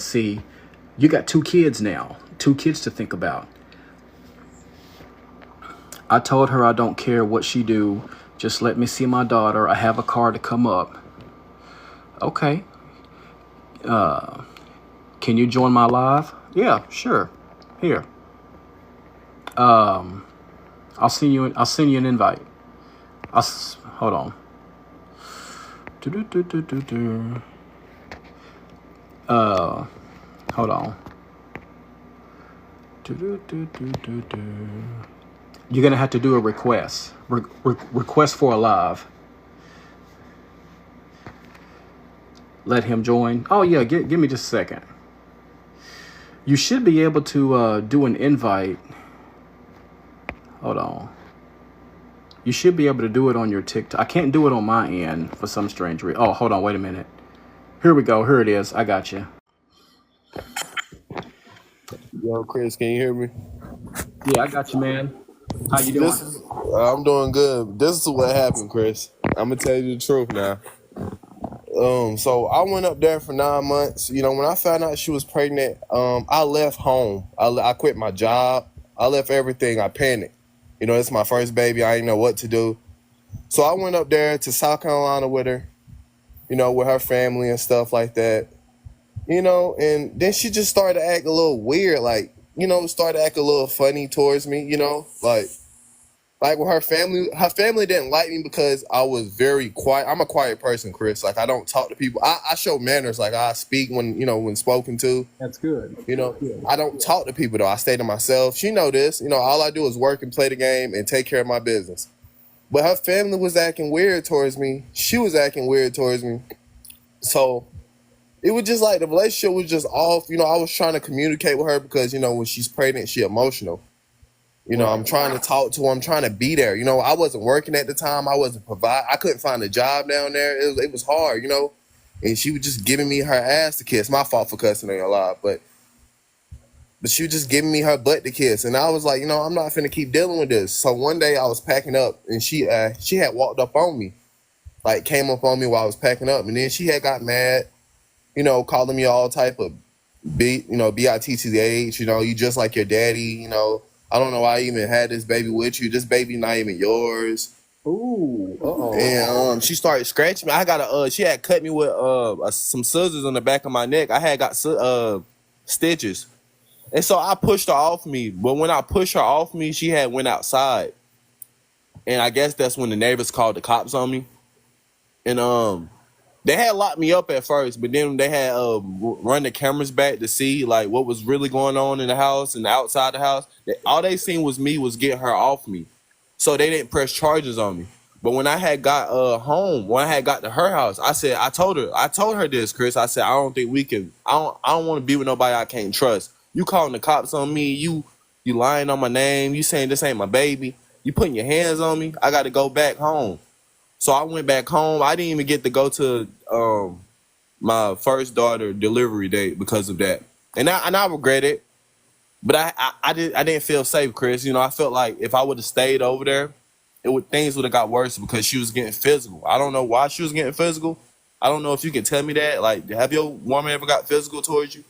See, you got two kids now, two kids to think about. I told her I don't care what she do. Just let me see my daughter. I have a car to come up. Okay. Can you join my live? Yeah, sure. Here. I'll send you an invite. Hold on. Do-do-do-do-do-do. Hold on. Do-do-do-do-do-do. You're gonna have to do a request. Request for a live. Let him join. Oh yeah, give me just a second. You should be able to do an invite. Hold on. You should be able to do it on your TikTok. I can't do it on my end for some strange reason. Oh, hold on, wait a minute. Here we go. Here it is. I got you. Yo, Chris, can you hear me? Yeah, I got you, man. How you doing? I'm doing good. This is what happened, Chris. I'm gonna tell you the truth now. So I went up there for 9 months. You know, when I found out she was pregnant, I left home. I quit my job. I left everything. I panicked. You know, it's my first baby. I didn't know what to do. So I went up there to South Carolina with her, you know, with her family and stuff like that. You know, and then she just started to act a little weird, like, you know, started to act a little funny towards me, you know, like with her family didn't like me because I was very quiet. I'm a quiet person, Chris. Like, I don't talk to people. I show manners. Like, I speak when, you know, when spoken to. That's good. You know, I don't talk to people, though. I stay to myself. She know this. You know, all I do is work and play the game and take care of my business. But her family was acting weird towards me. She was acting weird towards me. So it was just like the relationship was just off. You know, I was trying to communicate with her because, you know, when she's pregnant, she emotional. You know, I'm trying to talk to her. I'm trying to be there. You know, I wasn't working at the time. I wasn't I couldn't find a job down there. It was hard, you know. And she was just giving me her ass to kiss. My fault for cussing her a lot, but she was just giving me her butt to kiss. And I was like, you know, I'm not finna keep dealing with this. So one day I was packing up, and she had walked up on me, like came up on me while I was packing up, and then she had got mad, you know, calling me all type of BITCH. You know, you just like your daddy. You know, I don't know why I even had this baby with you. This baby not even yours. Ooh, uh-oh. And she started scratching me. I got she had cut me with some scissors on the back of my neck. I had got stitches. And so I pushed her off me. But when I pushed her off me, she had went outside. And I guess that's when the neighbors called the cops on me. And they had locked me up at first, but then they had run the cameras back to see like what was really going on in the house and outside the house. All they seen was me was getting her off me. So they didn't press charges on me. But when I had got home, when I had got to her house, I told her this, Chris. I said, I don't think we can. I don't want to be with nobody I can't trust. You calling the cops on me? You lying on my name? You saying this ain't my baby? You putting your hands on me? I got to go back home. So I went back home. I didn't even get to go to my first daughter delivery date because of that, and I regret it. But I didn't feel safe, Chris. You know, I felt like if I would have stayed over there, things would have got worse because she was getting physical. I don't know why she was getting physical. I don't know if you can tell me that. Like, have your woman ever got physical towards you?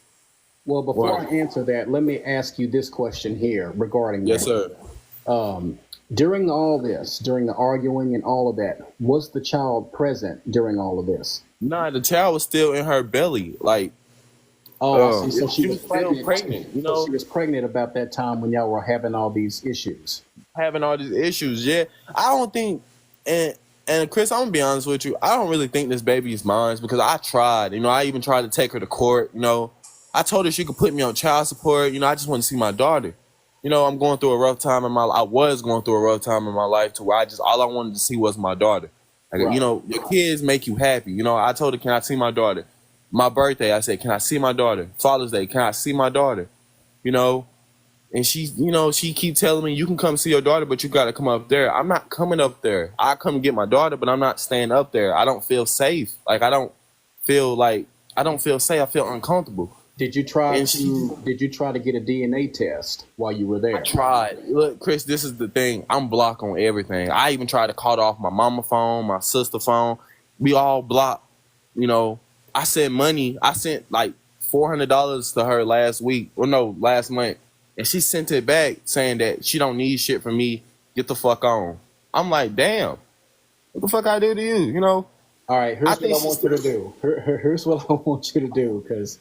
Well, before I answer that, let me ask you this question here regarding Yes, that. sir. During all this, during the arguing and all of that, was the child present during all of this? Nah, the child was still in her belly. Like, Oh, I see. So she she was was still pregnant. pregnant. You So know, she was pregnant about that time when y'all were having all these issues. having all these issues. Yeah, I don't think, and Chris, I'm gonna be honest with you. I don't really think this baby is mine because I tried. You know, I even tried to take her to court. You know, I told her she could put me on child support. You know, I just want to see my daughter. You know, I'm going through a rough time in my. I was going through a rough time in my life to where all I wanted to see was my daughter. Like, Right. you know, your kids make you happy. You know, I told her, can I see my daughter? My birthday, I said, can I see my daughter? Father's Day, can I see my daughter? You know, and she keep telling me, you can come see your daughter, but you got to come up there. I'm not coming up there. I come get my daughter, but I'm not staying up there. I don't feel safe. Like, I don't feel safe. I feel uncomfortable. Did you try And to get a DNA test while you were I there? tried. Look, Chris, this is the thing. I'm blocked on everything. I even tried to call off my mama phone, my sister phone. We all blocked. You know, I sent money. I sent like $400 to her last week, or no, last month, and she sent it back saying that she don't need shit from me. Get the fuck on. I'm like, damn, what the fuck I do to you? You know? All right, I here's what think I want she's you to do. Here's what I want you to do, because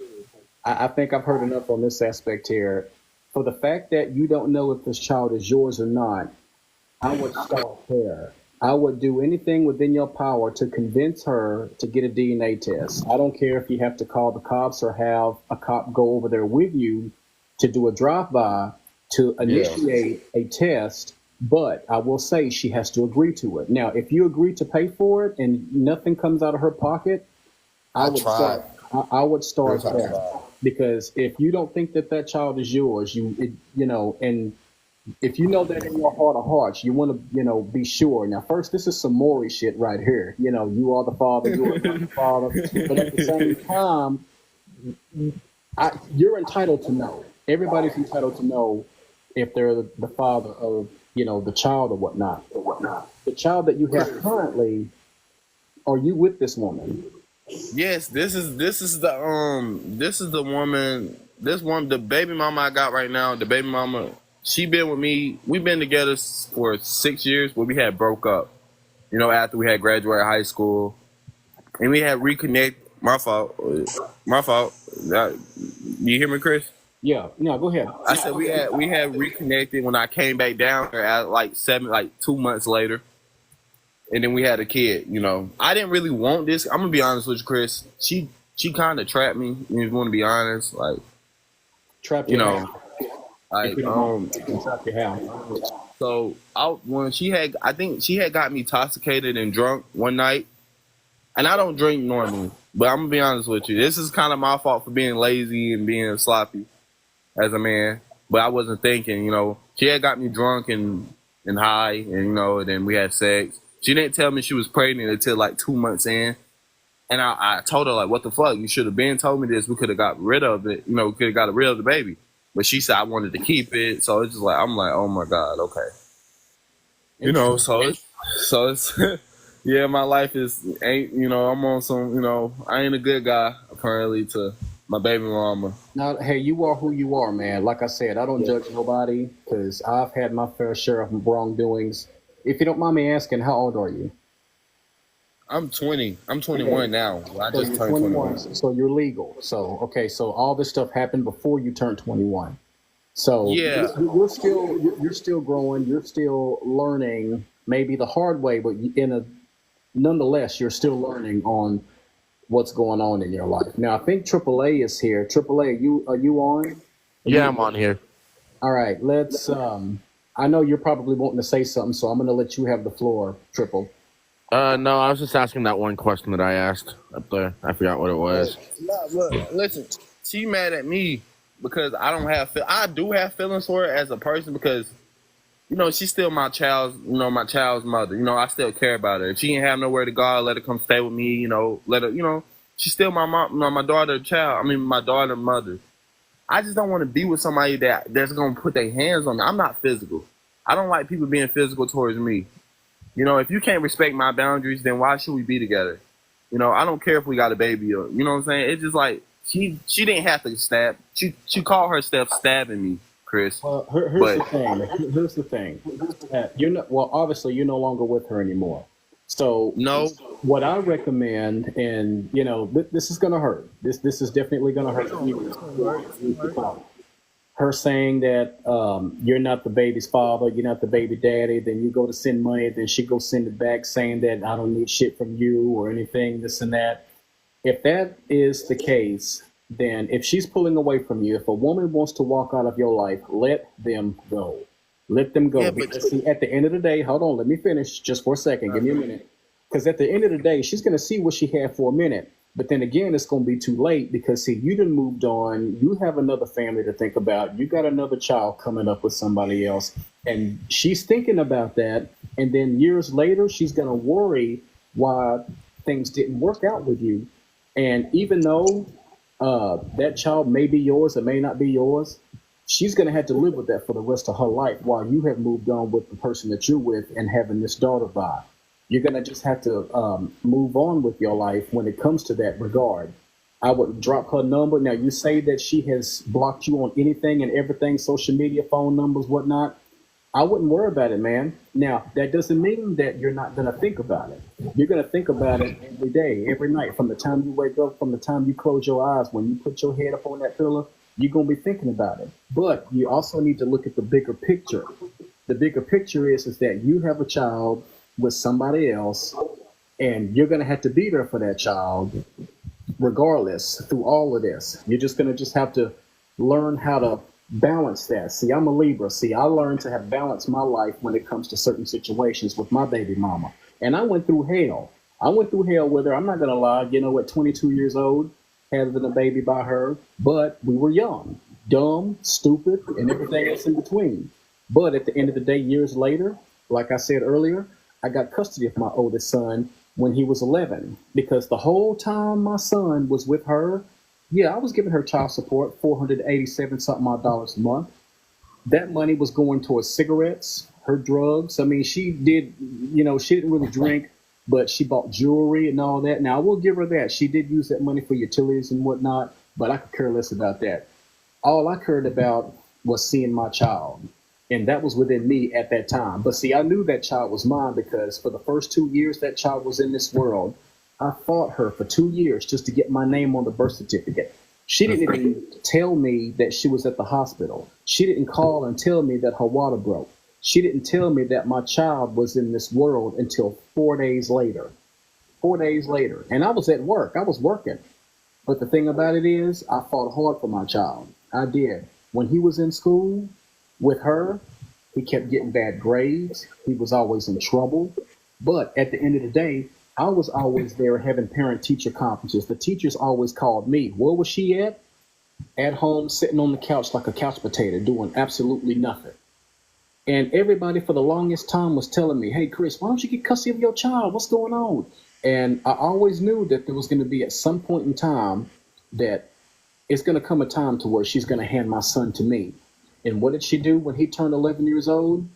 I think I've heard enough on this aspect here. For the fact that you don't know if this child is yours or not, I would start there. I would do anything within your power to convince her to get a DNA test. I don't care if you have to call the cops or have a cop go over there with you to do a drive-by to initiate a test, but I will say she has to agree to it. Now, if you agree to pay for it and nothing comes out of her pocket, I would start there, because if you don't think that that child is yours, and if you know that in your heart of hearts, you want to, be sure. Now, first, this is some Maury shit right here. You are the father, you are not the father. But at the same time, you're entitled to know. Everybody's entitled to know if they're the father of, the child or whatnot. The child that you have currently, are you with this woman? Yes, this is the woman. The baby mama I got right now. The baby mama, she been with me. We've been together for 6 years, but we had broke up. After we had graduated high school, and we had reconnect. My fault. My fault. You hear me, Chris? Yeah. No, go ahead. I said we had reconnected when I came back down there at like 2 months later. And then we had a kid, I didn't really want this. I'm gonna be honest with you, Chris. She kind of trapped me. If you want to be honest, like trapped you, like trap your house. So I think she had got me intoxicated and drunk one night, and I don't drink normally, but I'm gonna be honest with you. This is kind of my fault for being lazy and being sloppy as a man. But I wasn't thinking, she had got me drunk and high, and and then we had sex. She didn't tell me she was pregnant until like 2 months in. And I told her, like, what the fuck? You should have been told me this. We could have got rid of it. We could have got rid of the baby. But she said I wanted to keep it. So it's just like, I'm like, oh my God, okay. So it's, yeah, my life I'm on some, I ain't a good guy, apparently, to my baby mama. Now, hey, you are who you are, man. Like I said, I don't judge nobody, because I've had my fair share of wrongdoings. If you don't mind me asking, how old are you? I'm 20. I'm 21 now. I just turned 21. So you're legal. So all this stuff happened before you turned 21. So yeah, you're still growing. You're still learning, maybe the hard way, but nonetheless, you're still learning on what's going on in your life. Now, I think AAA is here. AAA, are you on? Yeah, I'm on here. All right, let's. I know you're probably wanting to say something, so I'm going to let you have the floor, Triple. No, I was just asking that one question that I asked up there. I forgot what it was. Look, listen, she mad at me because I do have feelings for her as a person, because, she's still my child's mother. I still care about her. If she didn't have nowhere to go, I'll let her come stay with me, let her, she's still my mom, my daughter my daughter mother. I just don't want to be with somebody that's going to put their hands on me. I'm not physical. I don't like people being physical towards me. If you can't respect my boundaries, then why should we be together? I don't care if we got a baby or, you know what I'm saying? It's just like, she didn't have to stab. She called herself stabbing me, Chris. Well, here's the thing. Obviously you're no longer with her anymore. So no. What I recommend, and this is gonna hurt. This is definitely gonna hurt you. Her saying that you're not the baby's father, you're not the baby daddy, then you go to send money, then she goes send it back saying that I don't need shit from you or anything, this and that. If that is the case, then if she's pulling away from you, if a woman wants to walk out of your life, let them go. Let them go. Yeah, because see, at the end of the day, hold on, let me finish just for a second. Give me a minute. Because at the end of the day, she's going to see what she had for a minute. But then again, it's going to be too late, because, see, you done moved on. You have another family to think about. You got another child coming up with somebody else. And she's thinking about that. And then years later, she's going to worry why things didn't work out with you. And even though that child may be yours or may not be yours, she's going to have to live with that for the rest of her life while you have moved on with the person that you're with and having this daughter by. You're going to just have to move on with your life when it comes to that regard. I would drop her number. Now, you say that she has blocked you on anything and everything, social media, phone numbers, whatnot. I wouldn't worry about it, man. Now, that doesn't mean that you're not going to think about it. You're going to think about it every day, every night, from the time you wake up, from the time you close your eyes. When you put your head up on that pillow, you're going to be thinking about it. But you also need to look at the bigger picture. The bigger picture is that you have a child with somebody else, and you're going to have to be there for that child regardless through all of this. You're just going to just have to learn how to balance that. See, I'm a Libra. See, I learned to have balanced my life when it comes to certain situations with my baby mama. And I went through hell. I went through hell with her. I'm not going to lie. At 22 years old, having a baby by her, but we were young, dumb, stupid, and everything else in between. But at the end of the day, years later, like I said earlier, I got custody of my oldest son when he was 11, because the whole time my son was with her, yeah, I was giving her child support, $487 something odd dollars a month. That money was going towards cigarettes, her drugs. I mean, she didn't really drink, but she bought jewelry and all that. Now, I will give her that. She did use that money for utilities and whatnot, but I could care less about that. All I cared about was seeing my child. And that was within me at that time. But see, I knew that child was mine because for the first 2 years that child was in this world, I fought her for 2 years just to get my name on the birth certificate. She didn't even tell me that she was at the hospital. She didn't call and tell me that her water broke. She didn't tell me that my child was in this world until 4 days later. 4 days later. And I was at work. I was working. But the thing about it is, I fought hard for my child. I did. When he was in school with her, he kept getting bad grades. He was always in trouble. But at the end of the day, I was always there having parent-teacher conferences. The teachers always called me. Where was she at? At home, sitting on the couch like a couch potato, doing absolutely nothing. And everybody for the longest time was telling me, hey, Chris, why don't you get custody of your child? What's going on? And I always knew that there was going to be at some point in time that it's going to come a time to where she's going to hand my son to me. And what did she do when he turned 11 years old?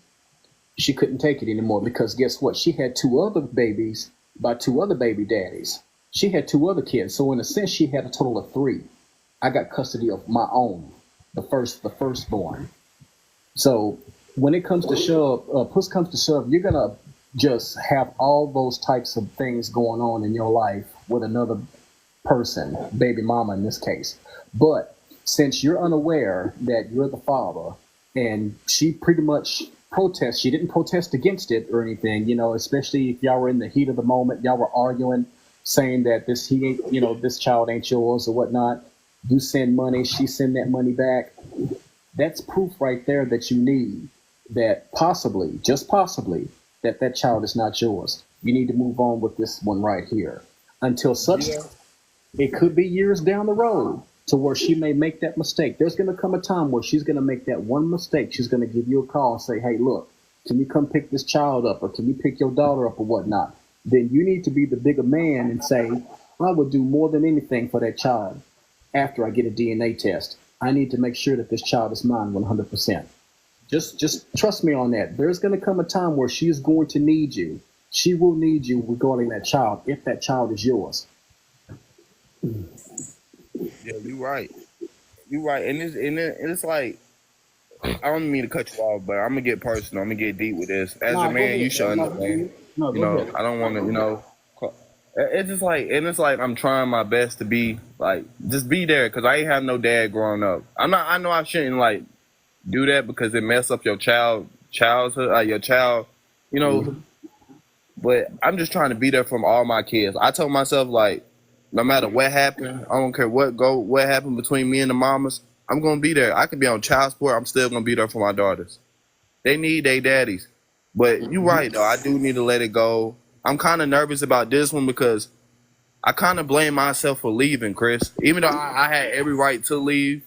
She couldn't take it anymore because guess what? She had 2 other babies by 2 other baby daddies. She had 2 other kids. So in a sense, she had a total of 3. I got custody of my own, the firstborn. So when it comes to shove, push comes to shove, you're going to just have all those types of things going on in your life with another person, baby mama in this case. But since you're unaware that you're the father, and she pretty much protests, she didn't protest against it or anything, especially if y'all were in the heat of the moment, y'all were arguing, saying that this child ain't yours or whatnot. You send money, she send that money back. That's proof right there that you need that possibly, just possibly, that child is not yours. You need to move on with this one right here. Until such, it could be years down the road to where she may make that mistake. There's going to come a time where she's going to make that one mistake. She's going to give you a call and say, hey, look, can you come pick this child up, or can you pick your daughter up or whatnot? Then you need to be the bigger man and say, I would do more than anything for that child after I get a DNA test. I need to make sure that this child is mine 100%. Just trust me on that. There's going to come a time where she's going to need you. She will need you regarding that child if that child is yours. Yeah, you're right. You're right. And it's like, I don't mean to cut you off, but I'm gonna get personal. I'm gonna get deep with this. As a man, you should understand. I don't want to, it's just like, and it's like I'm trying my best to be like, just be there, because I ain't have no dad growing up. I know I shouldn't like do that because it mess up your childhood, your child, But I'm just trying to be there for all my kids. I told myself, like, no matter what happened, I don't care what happened between me and the mamas, I'm gonna be there. I could be on child support, I'm still gonna be there for my daughters. They need their daddies. But you're right though, I do need to let it go. I'm kind of nervous about this one because I kind of blame myself for leaving, Chris. Even though I had every right to leave,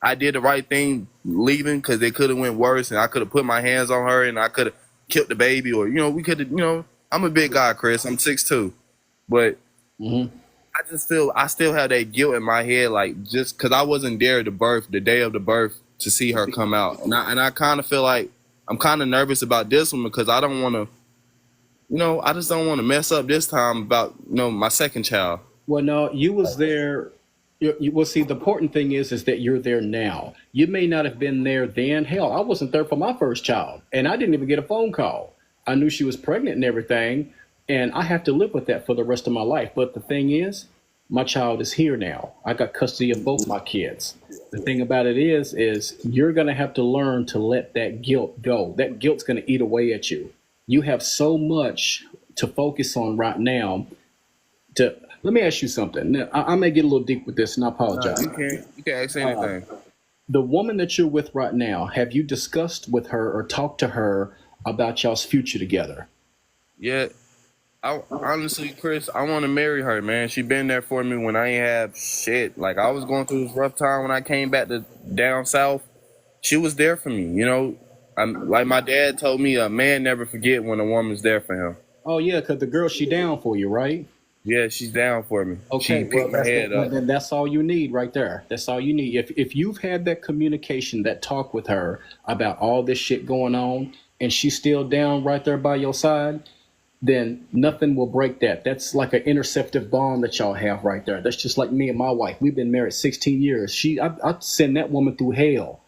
I did the right thing leaving because it could have went worse, and I could have put my hands on her, and I could have killed the baby, or we could have, I'm a big guy, Chris. I'm 6'2", but I just feel I still have that guilt in my head, like just because I wasn't there at the day of the birth, to see her come out, and I kind of feel like I'm kind of nervous about this one because I don't want to, I just don't want to mess up this time about my second child. Well, no, you was there Well, see, the important thing is that you're there now. You may not have been there then. Hell, I wasn't there for my first child, and I didn't even get a phone call. I knew she was pregnant and everything, and I have to live with that for the rest of my life. But the thing is, my child is here now. I got custody of both my kids. The thing about it is you're gonna have to learn to let that guilt go. That guilt's gonna eat away at you. You have so much to focus on right now. To Let me ask you something. Now, I may get a little deep with this, and I apologize. You can't ask anything. The woman that you're with right now, have you discussed with her or talked to her about y'all's future together? Yeah, I honestly, Chris, I want to marry her, man. She been there for me when I ain't have shit. Like I was going through this rough time when I came back to down south. She was there for me, you know. Like my dad told me, a man never forget when a woman's there for him. Oh yeah, because the girl, she down for you, right? Yeah, she's down for me. Okay, she picked my head up. Then that's all you need right there. That's all you need. If you've had that communication, that talk with her about all this shit going on, and she's still down right there by your side, then nothing will break that. That's like an interceptive bond that y'all have right there. That's just like me and my wife. We've been married 16 years. I send that woman through hell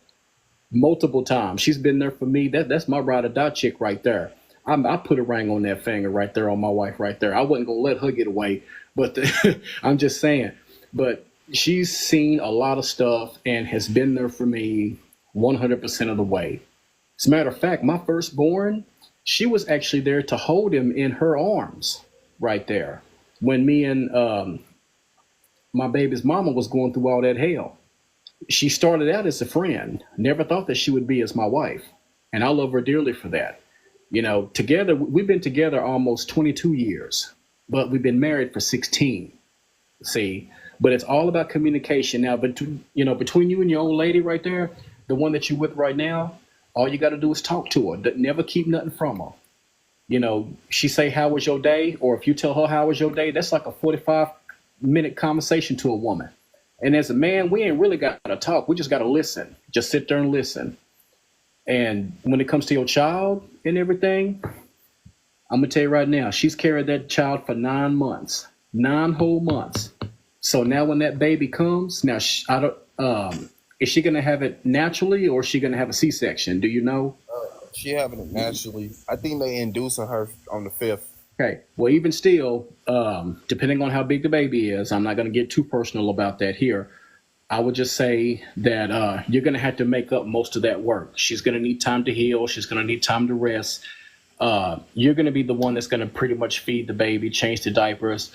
multiple times. She's been there for me. That's my ride or die chick right there. I put a ring on that finger right there on my wife right there. I wasn't gonna let her get away, but I'm just saying. But she's seen a lot of stuff and has been there for me 100% of the way. As a matter of fact, my firstborn, she was actually there to hold him in her arms right there when me and my baby's mama was going through all that hell. She started out as a friend, never thought that she would be as my wife. And I love her dearly for that. You know, together, we've been together almost 22 years, but we've been married for 16. See, but it's all about communication now. But between you and your old lady right there, the one that you're with right now, all you got to do is talk to her. Never keep nothing from her. You know, she say, "How was your day?" Or if you tell her, "How was your day?" That's like a 45-minute conversation to a woman. And as a man, we ain't really got to talk. We just got to listen. Just sit there and listen. And when it comes to your child and everything, I'm going to tell you right now, she's carried that child for 9 months, 9 whole months. So now when that baby comes, now is she going to have it naturally or is she going to have a C-section? Do you know? She having it naturally. I think they inducing her on the 5th. Okay. Well, even still, depending on how big the baby is, I'm not going to get too personal about that here. I would just say that you're going to have to make up most of that work. She's going to need time to heal. She's going to need time to rest. You're going to be the one that's going to pretty much feed the baby, change the diapers.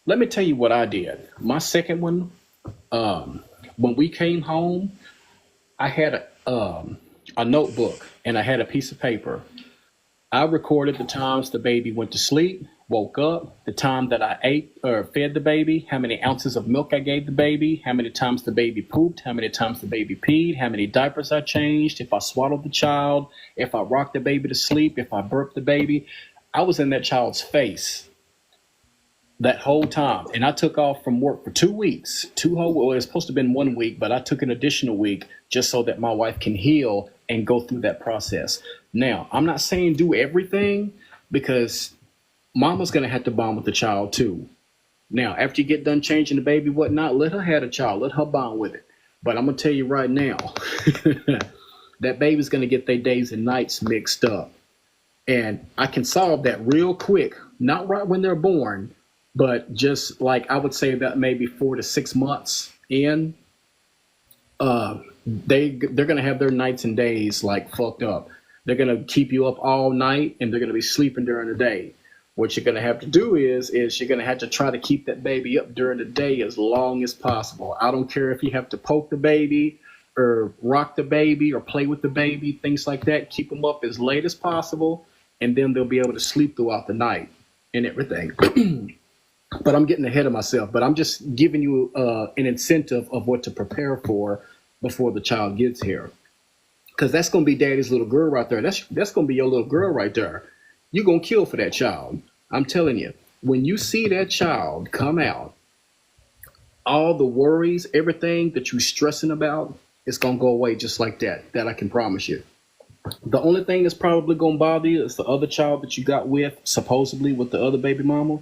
Let me tell you what I did. My second one, when we came home, I had a notebook and I had a piece of paper. I recorded the times the baby went to sleep, woke up, the time that I ate or fed the baby, how many ounces of milk I gave the baby, how many times the baby pooped, how many times the baby peed, how many diapers I changed, if I swaddled the child, if I rocked the baby to sleep, if I burped the baby. I was in that child's face that whole time. And I took off from work for 2 weeks, it was supposed to have been 1 week, but I took an additional week just so that my wife can heal and go through that process. Now, I'm not saying do everything because mama's going to have to bond with the child too. Now, after you get done changing the baby, whatnot, let her have a child. Let her bond with it. But I'm going to tell you right now, that baby's going to get their days and nights mixed up. And I can solve that real quick. Not right when they're born, but just like I would say about maybe 4 to 6 months in, they're going to have their nights and days like fucked up. They're going to keep you up all night and they're going to be sleeping during the day. What you're going to have to do is you're going to have to try to keep that baby up during the day as long as possible. I don't care if you have to poke the baby or rock the baby or play with the baby, things like that. Keep them up as late as possible, and then they'll be able to sleep throughout the night and everything. But I'm getting ahead of myself. But I'm just giving you an incentive of what to prepare for before the child gets here. Because that's going to be daddy's little girl right there. That's going to be your little girl right there. You're going to kill for that child. I'm telling you, when you see that child come out, all the worries, everything that you're stressing about, it's going to go away just like that. That I can promise you. The only thing that's probably going to bother you is the other child that you got with, supposedly with the other baby mama.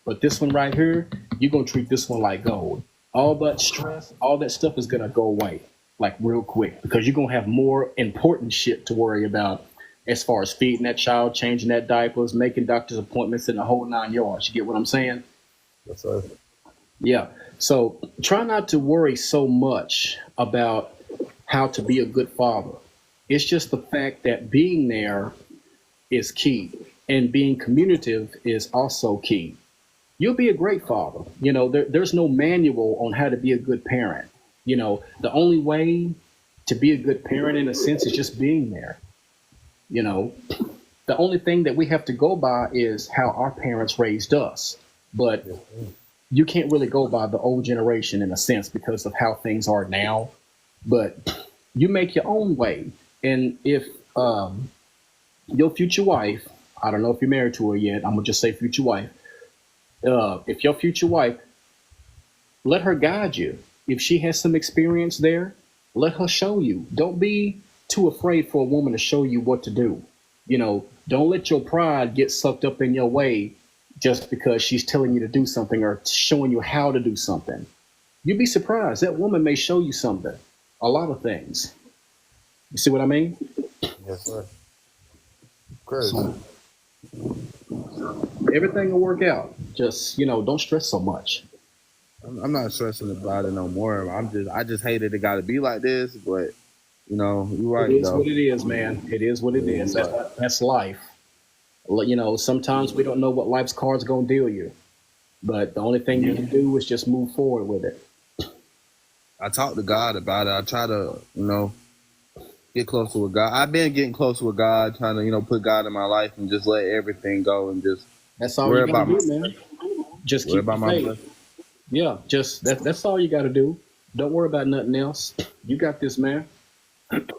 But this one right here, you're going to treat this one like gold. all that stress, all that stuff is gonna go away like real quick because you're gonna have more important shit to worry about as far as feeding that child, changing that diapers, making doctor's appointments, and the whole 9 yards. You get what I'm saying? Yes, sir. Yeah. So try not to worry so much about how to be a good father. It's just the fact that being there is key, and being communicative is also key. You'll be a great father. There's no manual on how to be a good parent. The only way to be a good parent, in a sense, is just being there. The only thing that we have to go by is how our parents raised us. But you can't really go by the old generation in a sense because of how things are now. But you make your own way. And if your future wife, I don't know if you're married to her yet, I'm going to just say future wife. If your future wife, let her guide you. If she has some experience there, let her show you. Don't be too afraid for a woman to show you what to do. Don't let your pride get sucked up in your way just because she's telling you to do something or showing you how to do something. You'd be surprised. That woman may show you something, a lot of things. You see what I mean? Yes, sir. Crazy. So, everything will work out. Just, don't stress so much. I'm not stressing about it no more. I just hated it got to be like this, but you're right. It is what it is, man. It is what it is. That's life. Sometimes we don't know what life's cards gonna deal you, but the only thing you can do is just move forward with it. I talk to God about it. I try to, get closer with God. I've been getting closer with God, trying to, put God in my life and just let everything go and just that's all you gotta do, man. Just keep the faith. Yeah, just that's all you gotta do. Don't worry about nothing else. You got this, man.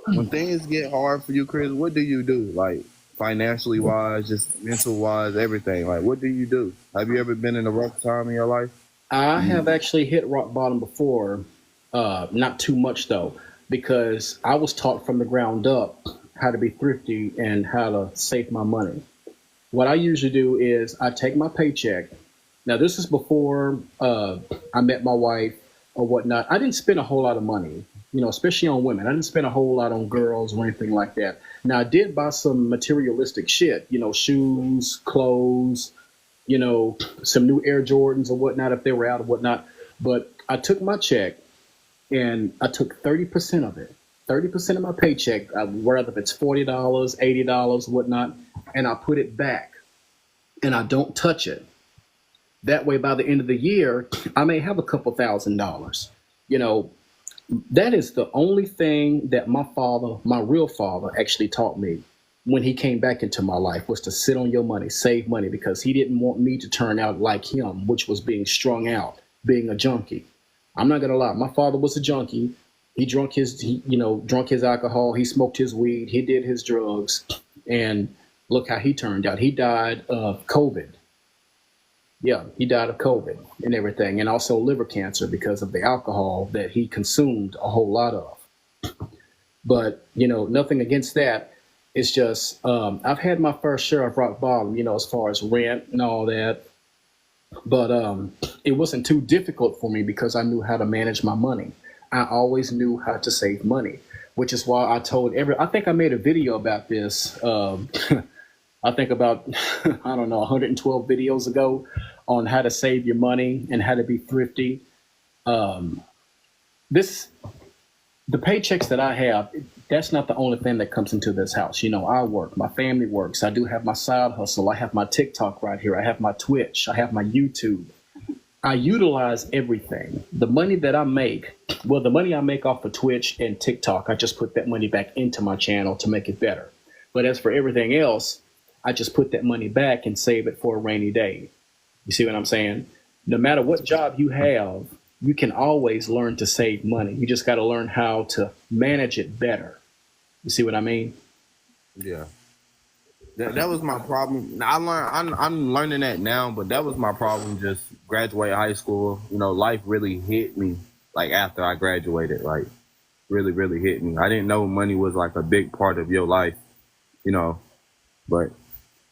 When things get hard for you, Chris, what do you do? Like financially wise, just mental wise, everything. Like, what do you do? Have you ever been in a rough time in your life? I have actually hit rock bottom before. Not too much though, because I was taught from the ground up how to be thrifty and how to save my money. What I usually do is I take my paycheck. Now, this is before I met my wife or whatnot. I didn't spend a whole lot of money, especially on women. I didn't spend a whole lot on girls or anything like that. Now, I did buy some materialistic shit, shoes, clothes, some new Air Jordans or whatnot if they were out or whatnot. But I took my check and I took 30% of it, 30% of my paycheck, whether it's $40, $80, whatnot, and I put it back and I don't touch it. That way, by the end of the year, I may have a couple $1,000s. That is the only thing that my father, my real father, actually taught me when he came back into my life, was to sit on your money, save money, because he didn't want me to turn out like him, which was being strung out, being a junkie. I'm not going to lie. My father was a junkie. He drunk his alcohol. He smoked his weed. He did his drugs. And look how he turned out. He died of COVID. Yeah, he died of COVID and everything, and also liver cancer because of the alcohol that he consumed a whole lot of. But, nothing against that. It's just I've had my fair share of rock bottom, as far as rent and all that. But it wasn't too difficult for me because I knew how to manage my money. I always knew how to save money, which is why I told I think I made a video about this. I think about, 112 videos ago on how to save your money and how to be thrifty. The paychecks that I have, that's not the only thing that comes into this house. I work, my family works. I do have my side hustle. I have my TikTok right here. I have my Twitch. I have my YouTube. I utilize everything. The money that I make, the money I make off of Twitch and TikTok, I just put that money back into my channel to make it better. But as for everything else, I just put that money back and save it for a rainy day. You see what I'm saying? No matter what job you have, you can always learn to save money. You just got to learn how to manage it better. You see what I mean? Yeah. That was my problem. I'm learning that now, but that was my problem. Just graduate high school. Life really hit me like after I graduated. Like really, really hit me. I didn't know money was like a big part of your life. But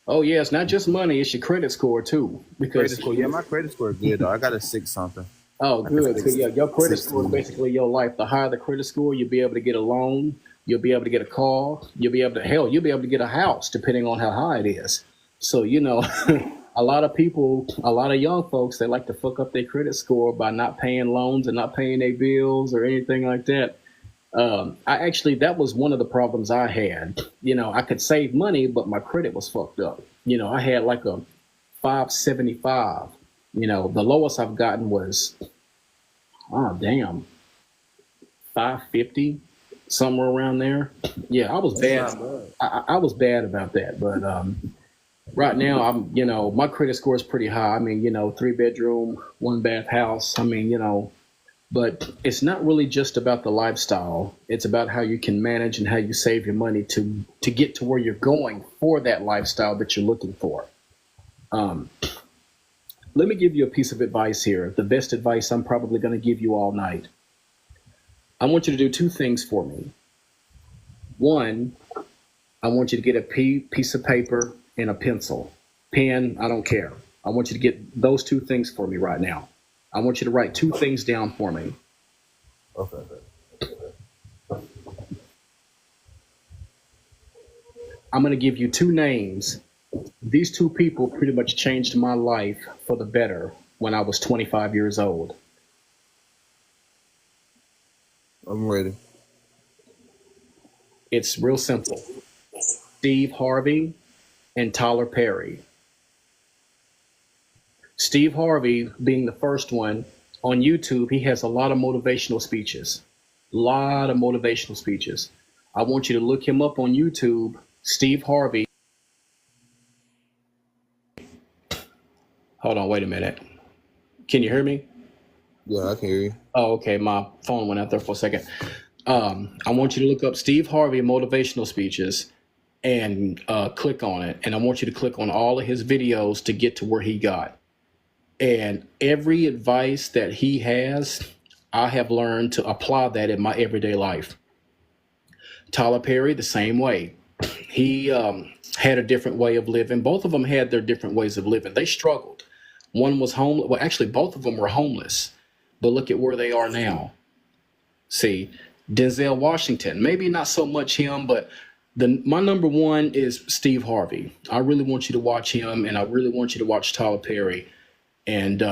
oh yeah, it's not just money; it's your credit score too. Because my credit score is good though. I got a 6 something. Oh, like a good. So yeah, your credit score is 660. basically your life. The higher the credit score, you'll be able to get a loan. You'll be able to get a car. You'll be able to you'll be able to get a house depending on how high it is. So a lot of people, a lot of young folks, they like to fuck up their credit score by not paying loans and not paying their bills or anything like that. I actually that was one of the problems I had. I could save money, but my credit was fucked up. I had like a 575. The lowest I've gotten was, oh damn, 550, somewhere around there. Yeah, I was bad. I was bad about that, but right now my credit score is pretty high. I mean, 3 bedroom, 1 bath house. I mean, but it's not really just about the lifestyle. It's about how you can manage and how you save your money to get to where you're going for that lifestyle that you're looking for. Let me give you a piece of advice here. The best advice I'm probably going to give you all night. I want you to do 2 things for me. One, I want you to get a piece of paper and a pencil. Pen, I don't care. I want you to get those 2 things for me right now. I want you to write 2 things down for me. Okay. I'm going to give you 2 names. These 2 people pretty much changed my life for the better when I was 25 years old. I'm ready. It's real simple. Steve Harvey and Tyler Perry. Steve Harvey being the first one. On YouTube, he has a lot of motivational speeches. I want you to look him up on YouTube, Steve Harvey. Hold on, wait a minute. Can you hear me? Yeah, I can hear you. Oh, okay. My phone went out there for a second. I want you to look up Steve Harvey motivational speeches and click on it. And I want you to click on all of his videos to get to where he got. And every advice that he has, I have learned to apply that in my everyday life. Tyler Perry, the same way. He had a different way of living. Both of them had their different ways of living. They struggled. One was homeless. Well, actually, both of them were homeless. But look at where they are now. See, Denzel Washington, maybe not so much him, but my number one is Steve Harvey. I really want you to watch him, and I really want you to watch Tyler Perry. And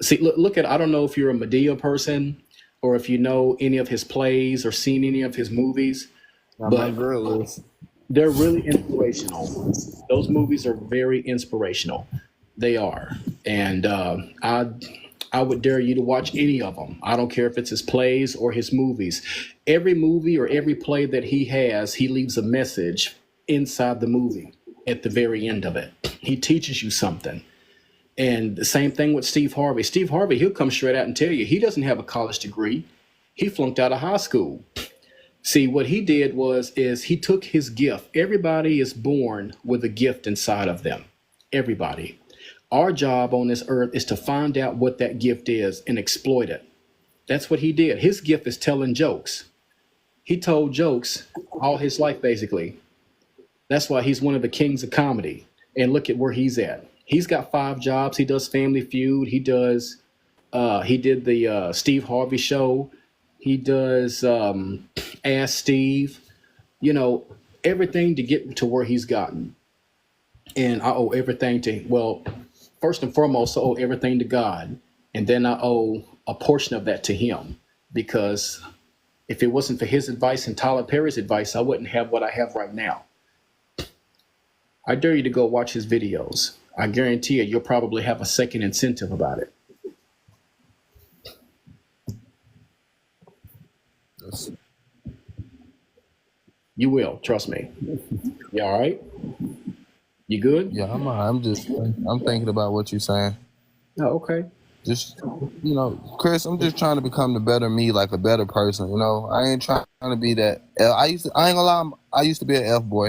see, look at, I don't know if you're a Madea person or if you know any of his plays or seen any of his movies, but they're really inspirational. Those movies are very inspirational. They are. And I would dare you to watch any of them. I don't care if it's his plays or his movies. Every movie or every play that he has, he leaves a message inside the movie at the very end of it. He teaches you something. And the same thing with Steve Harvey. Steve Harvey, he'll come straight out and tell you he doesn't have a college degree. He flunked out of high school. See, what he did is he took his gift. Everybody is born with a gift inside of them. Everybody. Our job on this earth is to find out what that gift is and exploit it. That's what he did. His gift is telling jokes. He told jokes all his life, basically. That's why he's one of the kings of comedy. And look at where he's at. He's got 5 jobs. He does Family Feud. He did the Steve Harvey show. He does Ask Steve. Everything to get to where he's gotten. And I owe everything first and foremost, I owe everything to God. And then I owe a portion of that to him. Because if it wasn't for his advice and Tyler Perry's advice, I wouldn't have what I have right now. I dare you to go watch his videos. I guarantee you, you'll probably have a second incentive about it. You will, trust me. You all right? You good? Yeah, I'm thinking about what you're saying. Oh, okay. Just, Chris, I'm just trying to become the better me, like a better person. I ain't trying to be that. I ain't gonna lie. I used to be an F boy.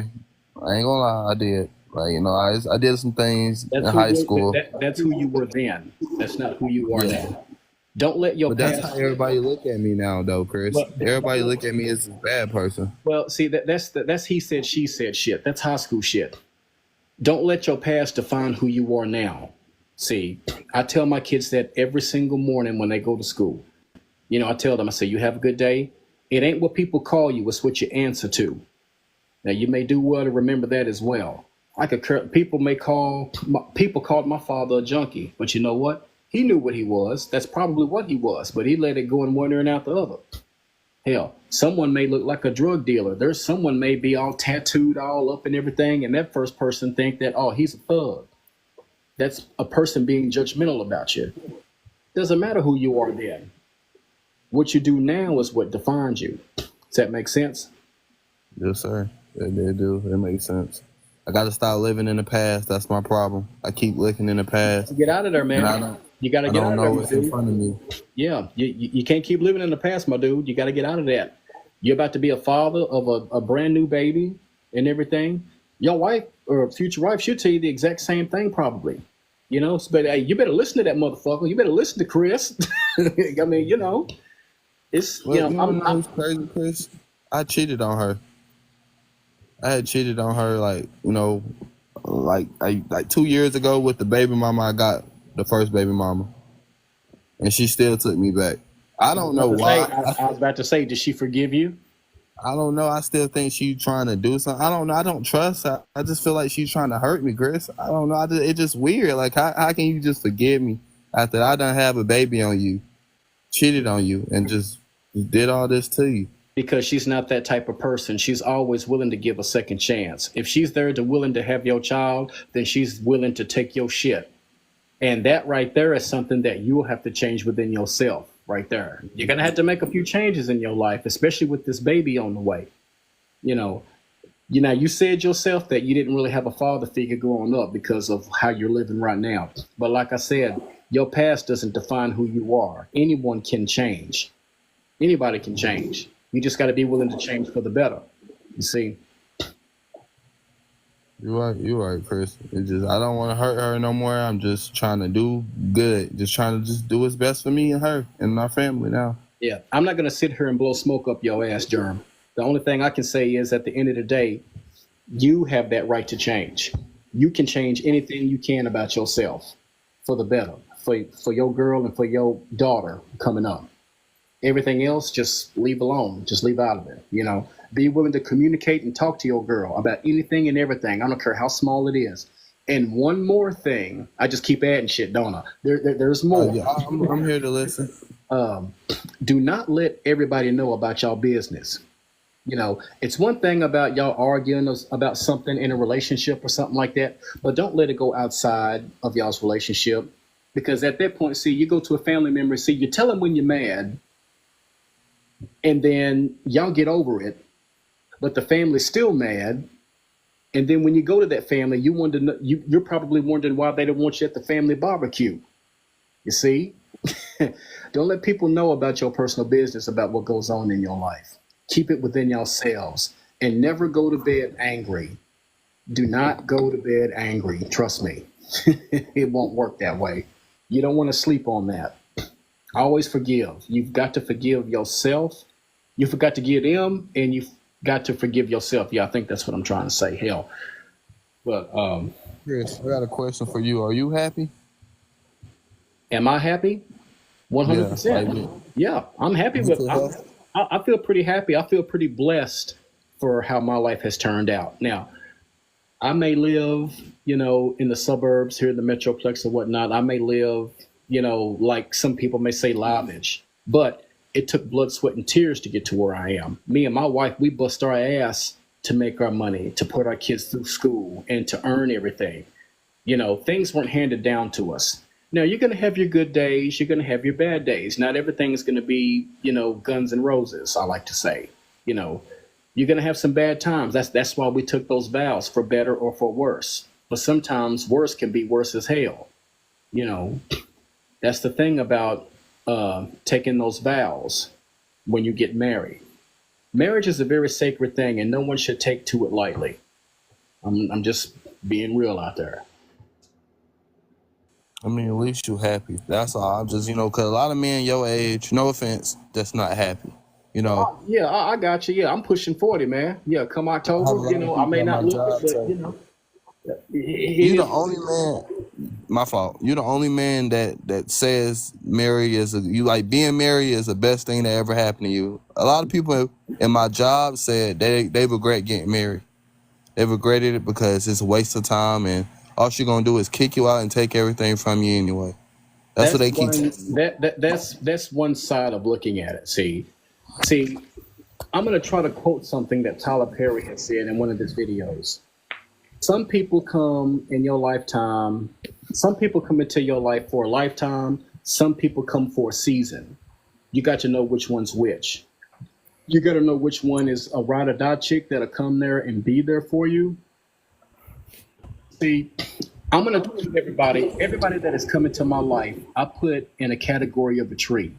I ain't gonna lie. I did. Like, I did some things in high school. That's who you were then. That's not who you are now. Don't let your past. That's how everybody look at me now, though, Chris. Everybody look at me as a bad person. Well, see, that's he said, she said shit. That's high school shit. Don't let your past define who you are now. See, I tell my kids that every single morning when they go to school. I tell them, I say, you have a good day. It ain't what people call you, it's what you answer to. Now, you may do well to remember that as well. People called my father a junkie, but you know what? He knew what he was. That's probably what he was, but he let it go in one ear and out the other. Hell, someone may look like a drug dealer. There's someone may be all tattooed all up and everything, and that first person think that, oh, he's a thug. That's a person being judgmental about you. Doesn't matter who you are then. What you do now is what defines you. Does that make sense? Yes, sir. They do. It makes sense. I got to stop living in the past. That's my problem. I keep looking in the past. Get out of there, man. You got to get out of there. I don't know what's in front of me. Yeah, you can't keep living in the past, my dude. You got to get out of that. You're about to be a father of a brand new baby and everything. Your wife or future wife should tell you the exact same thing, probably. But hey, you better listen to that motherfucker. You better listen to Chris. I mean, it's I'm crazy, Chris. I cheated on her. I had cheated on her, like 2 years ago with the baby mama I got, the first baby mama, and she still took me back. I don't know why. I was about to say, did she forgive you? I don't know. I still think she's trying to do something. I don't know. I don't trust her. I just feel like she's trying to hurt me, Chris. I don't know. It's just weird. Like, how can you just forgive me after I done have a baby on you, cheated on you, and just did all this to you? Because she's not that type of person. She's always willing to give a second chance. If she's there to willing to have your child, then she's willing to take your shit. And that right there is something that you'll have to change within yourself right there. You're going to have to make a few changes in your life, especially with this baby on the way. You said yourself that you didn't really have a father figure growing up because of how you're living right now. But like I said, your past doesn't define who you are. Anyone can change. Anybody can change. You just got to be willing to change for the better. You see? You're right, Chris. I don't want to hurt her no more. I'm just trying to do good. Just trying to do what's best for me and her and our family now. Yeah, I'm not going to sit here and blow smoke up your ass, Germ. The only thing I can say is at the end of the day, you have that right to change. You can change anything you can about yourself for the better, for your girl and for your daughter coming up. Everything else, just leave alone. Just leave out of it. Be willing to communicate and talk to your girl about anything and everything. I don't care how small it is. And one more thing, I just keep adding shit, don't I? There's more. Yeah, I'm here to listen. Do not let everybody know about y'all business. It's one thing about y'all arguing about something in a relationship or something like that, but don't let it go outside of y'all's relationship. Because at that point, see, you go to a family member, see, you tell them when you're mad, and then y'all get over it, but the family's still mad. And then when you go to that family, you're probably wondering why they don't want you at the family barbecue. You see? Don't let people know about your personal business, about what goes on in your life. Keep it within yourselves and never go to bed angry. Do not go to bed angry. Trust me. It won't work that way. You don't want to sleep on that. Always forgive. You've got to forgive yourself. You forgot to give them, and you've got to forgive yourself. Yeah, I think that's what I'm trying to say. Hell. But Chris, I got a question for you. Are you happy? Am I happy? 100%. Yeah, I'm happy with I feel pretty happy. I feel pretty blessed for how my life has turned out. Now, I may live, in the suburbs here in the Metroplex or whatnot. I may live, like some people may say lavish, but it took blood, sweat, and tears to get to where I am. Me and my wife, we bust our ass to make our money, to put our kids through school, and to earn everything. Things weren't handed down to us. Now, you're going to have your good days. You're going to have your bad days. Not everything is going to be, guns and roses, I like to say. You're going to have some bad times. That's why we took those vows, for better or for worse. But sometimes worse can be worse as hell. That's the thing about taking those vows when you get married. Marriage is a very sacred thing, and no one should take to it lightly. I'm just being real out there. I mean, at least you're happy. That's all. I'm just, because a lot of men your age, no offense, that's not happy. Yeah, I got you. Yeah, I'm pushing 40, man. Yeah, come October, I may not look it, but, You're the only man. my fault. You're the only man that says being married is the best thing that ever happened to you. A lot of people in my job said they regret getting married. They regretted it because it's a waste of time, and all she's gonna do is kick you out and take everything from you anyway. That's what That's they keep one telling me. that's one side of looking at it. See, I'm gonna try to quote something that Tyler Perry had said in one of his videos. Some people come in your lifetime. Some people come into your life for a lifetime. Some people come for a season. You got to know which one's which. You got to know which one is a ride or die chick that'll come there and be there for you. See, I'm gonna put everybody that has come into my life, I put in a category of a tree.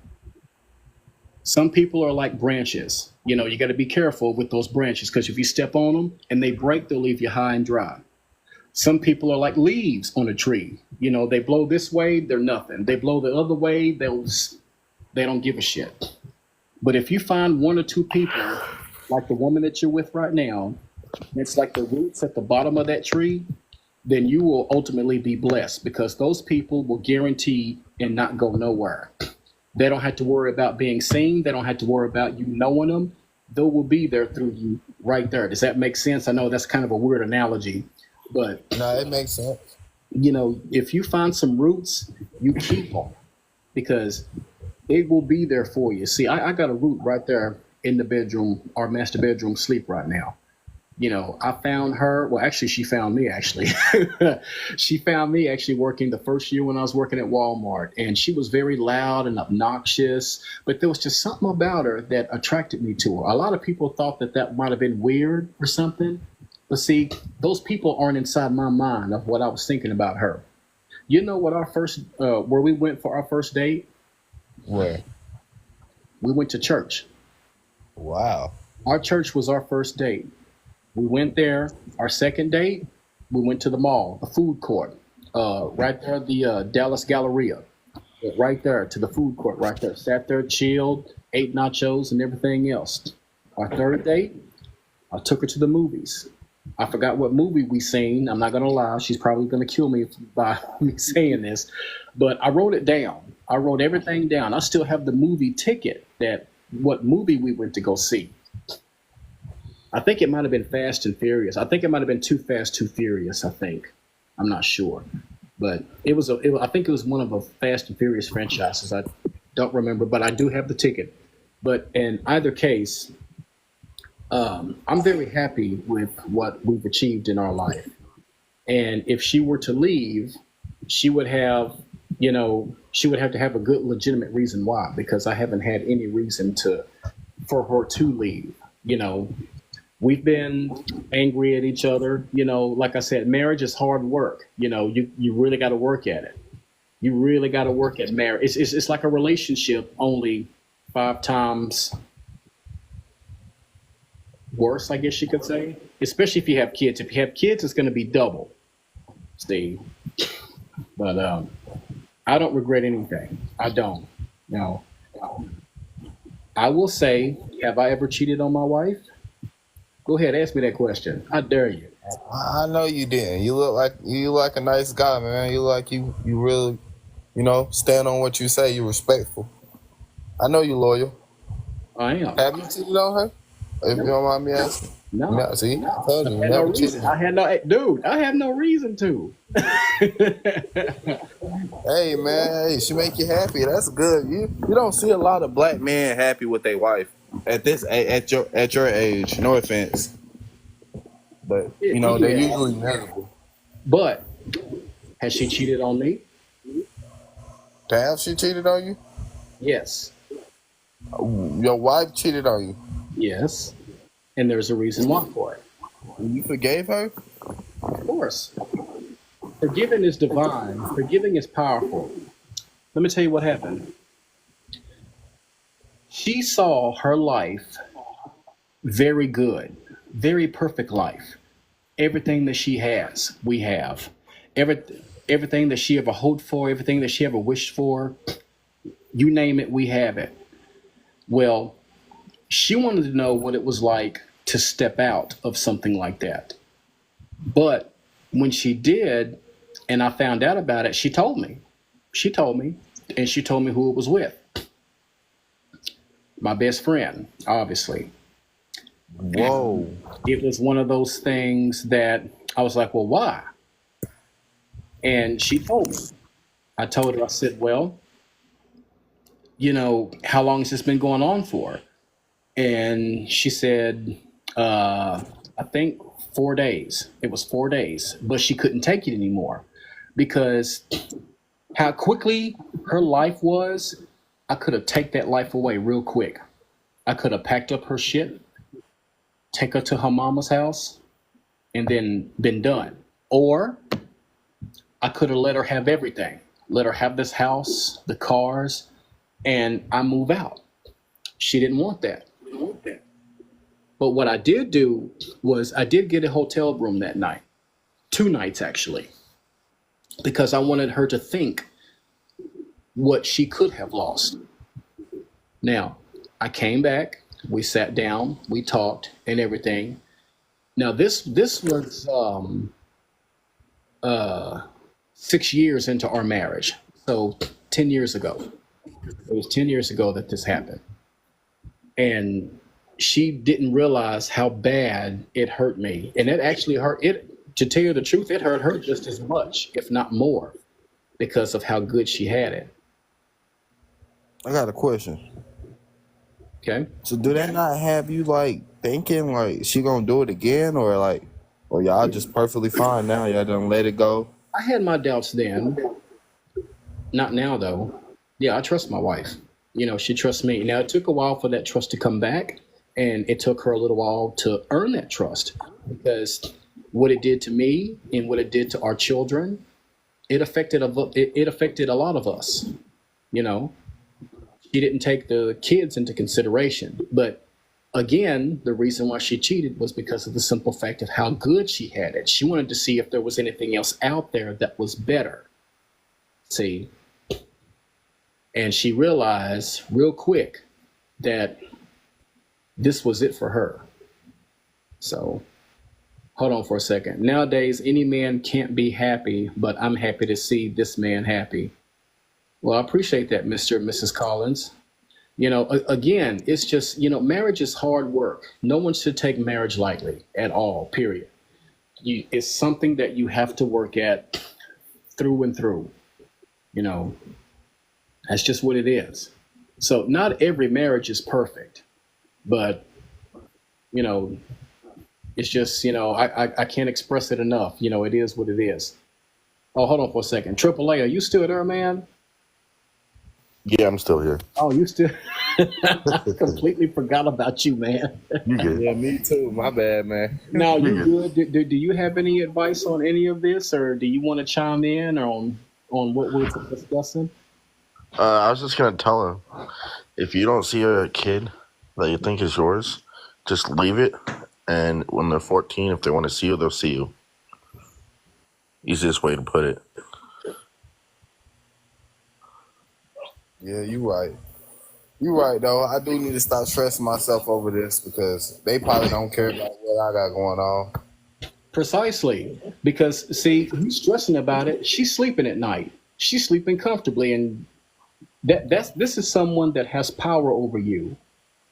Some people are like branches. You know, you got to be careful with those branches because if you step on them and they break, they'll leave you high and dry. Some people are like leaves on a tree. You know, they blow this way, they're nothing. They blow the other way, they don't give a shit. But if you find one or two people, like the woman that you're with right now, it's like the roots at the bottom of that tree, then you will ultimately be blessed because those people will guarantee and not go nowhere. They don't have to worry about being seen. They don't have to worry about you knowing them. They will be there through you right there. Does that make sense? I know that's kind of a weird analogy, but No, it makes sense. you know, if you find some roots, you keep them because it will be there for you. See, I got a root right there in the bedroom, our master bedroom sleep right now. You know, I found her. Well, actually, she found me, actually. She found me actually working the first year when I was working at Walmart. And she was very loud and obnoxious. But there was just something about her that attracted me to her. A lot of people thought that might have been weird or something. But see, those people aren't inside my mind of what I was thinking about her. You know what where we went for our first date? Where? We went to church. Wow. Our church was our first date. We went there. Our second date, we went to the mall, the food court, right there, the Dallas Galleria, right there to the food court, right there. Sat there, chilled, ate nachos and everything else. Our third date, I took her to the movies. I forgot what movie we seen. I'm not going to lie. She's probably going to kill me by me saying this, but I wrote it down. I wrote everything down. I still have the movie ticket what movie we went to go see. I think it might have been Fast and Furious. I think it might have been Too Fast, Too Furious, I think. I'm not sure. But I think it was one of the Fast and Furious franchises. I don't remember, but I do have the ticket. But in either case, I'm very happy with what we've achieved in our life. And if she were to leave, she would have to have a good legitimate reason why, because I haven't had any reason for her to leave. You know, we've been angry at each other. You know, like I said, marriage is hard work. You know, you really got to work at it. You really got to work at marriage. It's like a relationship, only 5 times worse, I guess you could say. Especially if you have kids. If you have kids, it's going to be double, Steve. But I don't regret anything. I don't. No. I will say, have I ever cheated on my wife? Go ahead, ask me that question. I dare you. I know you didn't. You look like a nice guy, man. You look like you really, stand on what you say. You're respectful. I know you loyal. I am. Have you cheated on her? If you don't mind me asking. No. See, I told you. I have no reason to. Hey, man. Hey, she make you happy. That's good. You don't see a lot of black men happy with their wife at your age. No offense, but they're usually miserable. But has she cheated on me? Have she cheated on you? Yes. Your wife cheated on you? Yes. And there's a reason why for it. You forgave her? Of course. Forgiving is divine. Forgiving is powerful. Let me tell you what happened. She saw her life very good, very perfect life. Everything that she has, we have. Everything that she ever hoped for, everything that she ever wished for, you name it, we have it. Well, she wanted to know what it was like to step out of something like that. But when she did, And I found out about it. She told me. She told me. And she told me who it was with. My best friend, obviously. Whoa. And it was one of those things that I was like, well, why? And she told me. I told her, I said, well, how long has this been going on for? And she said, I think 4 days. It was 4 days, but she couldn't take it anymore because how quickly her life was, I could have taken that life away real quick. I could have packed up her shit, take her to her mama's house, and then been done. Or I could have let her have everything, let her have this house, the cars, and I move out. She didn't want that. But what I did do was I did get a hotel room that night, 2 nights actually, because I wanted her to think what she could have lost. Now, I came back, we sat down, we talked and everything. Now this was 6 years into our marriage. So 10 years ago. It was 10 years ago that this happened. And she didn't realize how bad it hurt me. And it actually hurt it, to tell you the truth, it hurt her just as much, if not more, because of how good she had it. I got a question. Okay. So do that not have you like thinking like she gonna do it again, or like, or y'all just perfectly fine now? Y'all done let it go? I had my doubts then. Not now though. Yeah, I trust my wife. She trusts me. Now it took a while for that trust to come back, and it took her a little while to earn that trust, because what it did to me and what it did to our children, it affected a lot of us. She didn't take the kids into consideration. But again, the reason why she cheated was because of the simple fact of how good she had it. She wanted to see if there was anything else out there that was better. See? And she realized real quick that this was it for her. So, hold on for a second. Nowadays, any man can't be happy, but I'm happy to see this man happy. Well, I appreciate that, Mr. and Mrs. Collins. Again, it's just, marriage is hard work. No one should take marriage lightly at all, period. It's something that you have to work at through and through. That's just what it is. So not every marriage is perfect, but, it's just, I can't express it enough. It is what it is. Oh, hold on for a second. AAA, are you still there, man? Yeah, I'm still here. Oh, you still? I completely forgot about you, man. You good? Yeah, me too. My bad, man. No, you good? Do you have any advice on any of this, or do you want to chime in on what we're discussing? I was just gonna tell him, if you don't see a kid that you think is yours, just leave it. And when they're 14, if they want to see you, they'll see you. Easiest way to put it. Yeah, you right. You right though. I do need to stop stressing myself over this because they probably don't care about what I got going on. Precisely, because see, he's stressing about it. She's sleeping at night. She's sleeping comfortably, and this is someone that has power over you.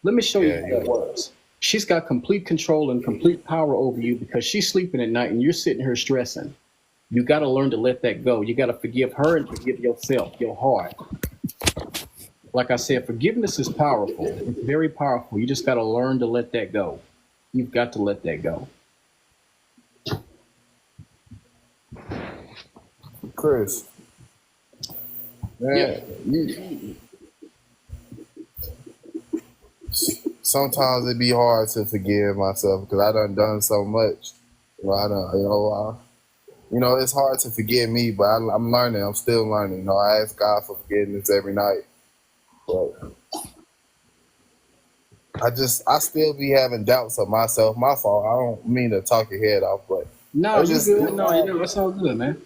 Let me show you how it works. She's got complete control and complete power over you because she's sleeping at night and you're sitting here stressing. You got to learn to let that go. You got to forgive her and forgive yourself, your heart. Like I said, forgiveness is powerful. It's very powerful. You just got to learn to let that go. You've got to let that go. Chris, man, sometimes it be hard to forgive myself because I done so much. It's hard to forgive me, but I'm learning. I'm still learning. I ask God for forgiveness every night. But I still be having doubts of myself. My fault. I don't mean to talk your head off, but no, you're good. No, that's all good, man.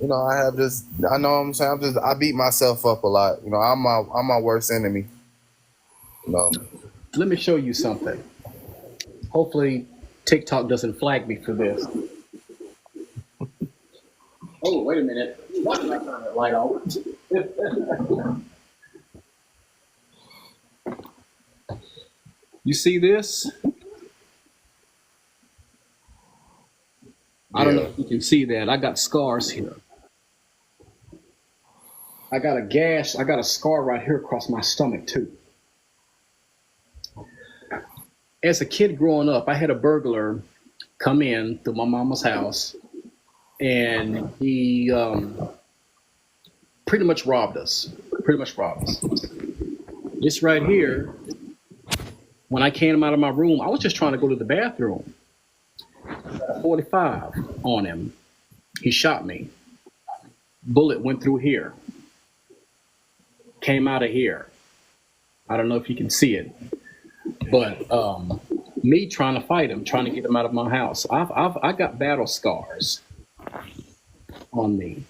I know what I'm saying. I beat myself up a lot. I'm my worst enemy. Let me show you something. Hopefully TikTok doesn't flag me for this. Oh, wait a minute. Why did I turn that light on? You see this? I don't know if you can see that. I got scars here. I got a gash. I got a scar right here across my stomach, too. As a kid growing up, I had a burglar come in to my mama's house, and he pretty much robbed us. This right here, when I came out of my room, I was just trying to go to the bathroom. 45 on him. He shot me. Bullet went through here. Came out of here. I don't know if you can see it, but me trying to fight him, trying to get him out of my house. I got battle scars on me,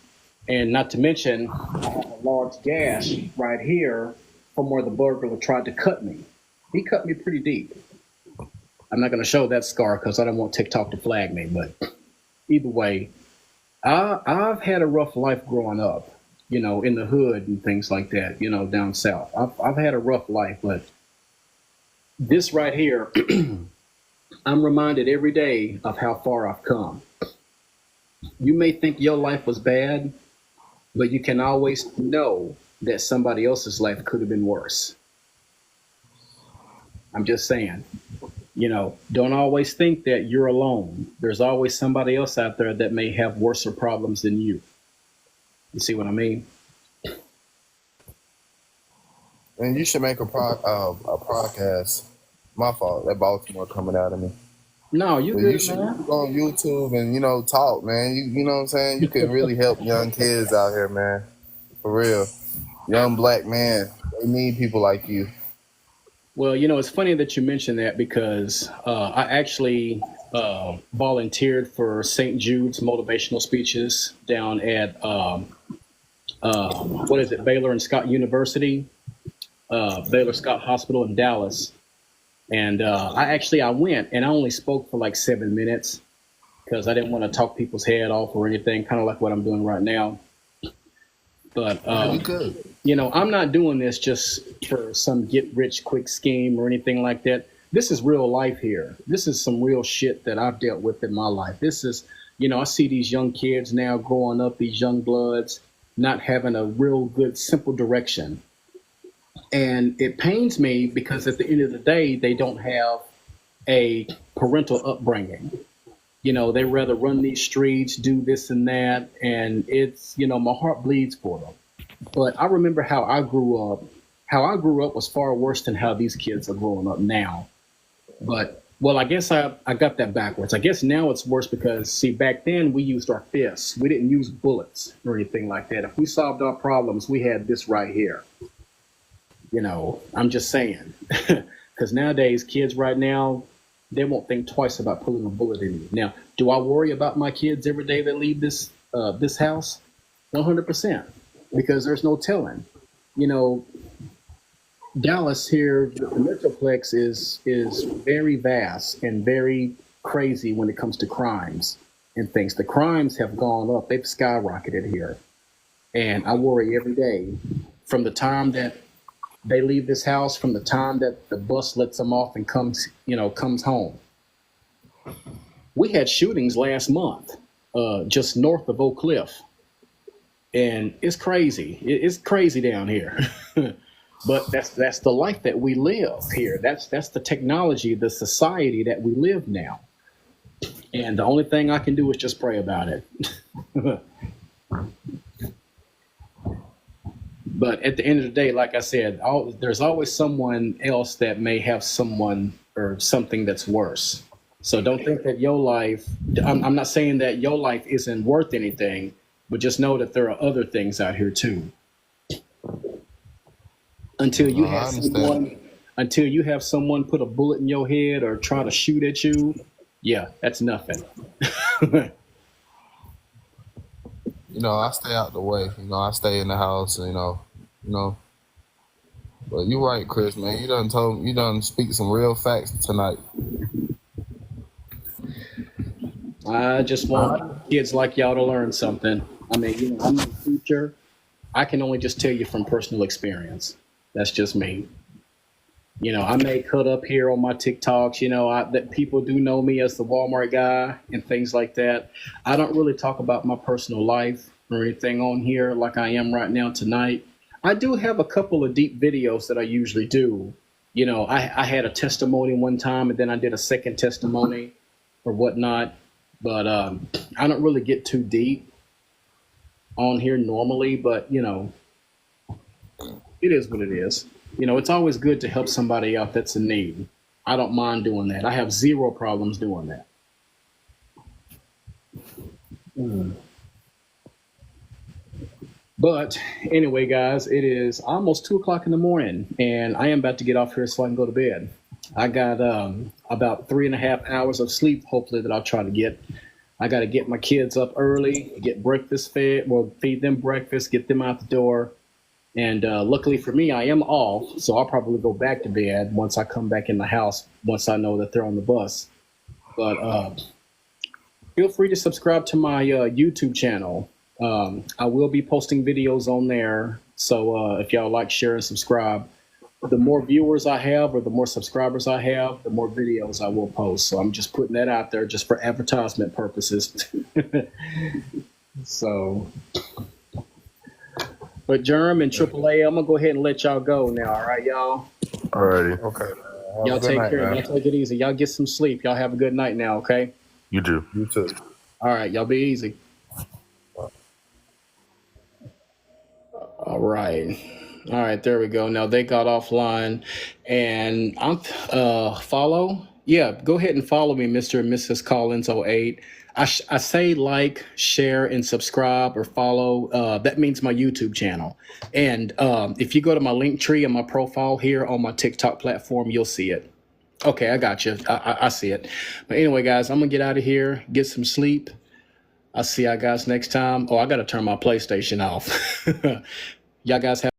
and not to mention I have a large gash right here from where the burglar tried to cut me. He cut me pretty deep. I'm not going to show that scar because I don't want TikTok to flag me, but either way, I've had a rough life growing up, you know, in the hood and things like that, you know, down south. I've had a rough life, but this right here, I'm reminded every day of how far I've come. You may think your life was bad, but you can always know that somebody else's life could have been worse. I'm just saying, you know, don't always think that you're alone. There's always somebody else out there that may have worse problems than you. You see what I mean? And you should make a podcast. My fault. That Baltimore coming out of me. No, you But good, you should man. go on YouTube and, you know, talk, man. You know what I'm saying? You can really help young kids out here, man. For real. Young black man. They need people like you. Well, you know, it's funny that you mentioned that because I actually volunteered for St. Jude's motivational speeches down at, Baylor and Scott University, Baylor Scott Hospital in Dallas. And I went and I only spoke for like 7 minutes because I didn't want to talk people's head off or anything, kind of like what I'm doing right now. But, you know, I'm not doing this just for some get rich quick scheme or anything like that. This is real life here. This is some real shit that I've dealt with in my life. This is, you know, I see these young kids now growing up, these young bloods, not having a real good, simple direction. And it pains me because at the end of the day, they don't have a parental upbringing. You know, they rather run these streets, do this and that. And it's, you know, my heart bleeds for them. But I remember how I grew up. How I grew up was far worse than how these kids are growing up now. But, well, I guess I got that backwards. I guess now it's worse because, see, back then we used our fists. We didn't use bullets or anything like that. If we solved our problems, we had this right here. You know, I'm just saying. Because nowadays, kids right now, they won't think twice about pulling a bullet in you. Now, do I worry about my kids every day they leave this house? 100%. Because there's no telling. You know, Dallas here, the Metroplex is very vast and very crazy when it comes to crimes and things. The crimes have gone up. They've skyrocketed here. And I worry every day from the time that they leave this house, from the time that the bus lets them off and comes home. We had shootings last month, just north of Oak Cliff. And it's crazy. It's crazy down here. But that's the life that we live here. That's the technology, the society that we live now. And the only thing I can do is just pray about it. But at the end of the day, like I said, there's always someone else that may have someone or something that's worse. So don't think that your life, I'm not saying that your life isn't worth anything, but just know that there are other things out here too. Until you have someone put a bullet in your head or try to shoot at you, yeah, that's nothing. You know, I stay out the way. You know, I stay in the house. You know. But you're right, Chris, man. You done speak some real facts tonight. I just want kids like y'all to learn something. I mean, I'm no teacher. I can only just tell you from personal experience. That's just me. I may cut up here on my TikToks, that people do know me as the Walmart guy and things like that. I don't really talk about my personal life or anything on here like I am right now tonight. I do have a couple of deep videos that I usually do. I had a testimony one time and then I did a second testimony or whatnot. But I don't really get too deep on here normally, but it is what it is. It's always good to help somebody out that's in need. I don't mind doing that. I have zero problems doing that. But anyway, guys, it is almost 2:00 in the morning, and I am about to get off here so I can go to bed. I got about 3.5 hours of sleep, hopefully, that I'll try to get. I got to get my kids up early, get breakfast fed, feed them breakfast, get them out the door. And luckily for me, I am off, so I'll probably go back to bed once I come back in the house, once I know that they're on the bus. But feel free to subscribe to my YouTube channel. I will be posting videos on there, so if y'all like, share, and subscribe. The more viewers I have or the more subscribers I have, the more videos I will post. So I'm just putting that out there just for advertisement purposes. So... But Germ and AAA, I'm gonna go ahead and let y'all go now. All right, y'all. Alrighty. Okay. Y'all take care. Y'all take it easy. Y'all get some sleep. Y'all have a good night now. Okay. You do. You too. All right. Y'all be easy. All right. All right. There we go. Now they got offline, and I'm follow. Yeah, go ahead and follow me, Mr. and Mrs. Collins 08. I say like, share, and subscribe or follow. That means my YouTube channel. And if you go to my link tree and my profile here on my TikTok platform, you'll see it. Okay, I got you. I see it. But anyway, guys, I'm going to get out of here, get some sleep. I'll see y'all guys next time. Oh, I got to turn my PlayStation off. Y'all guys have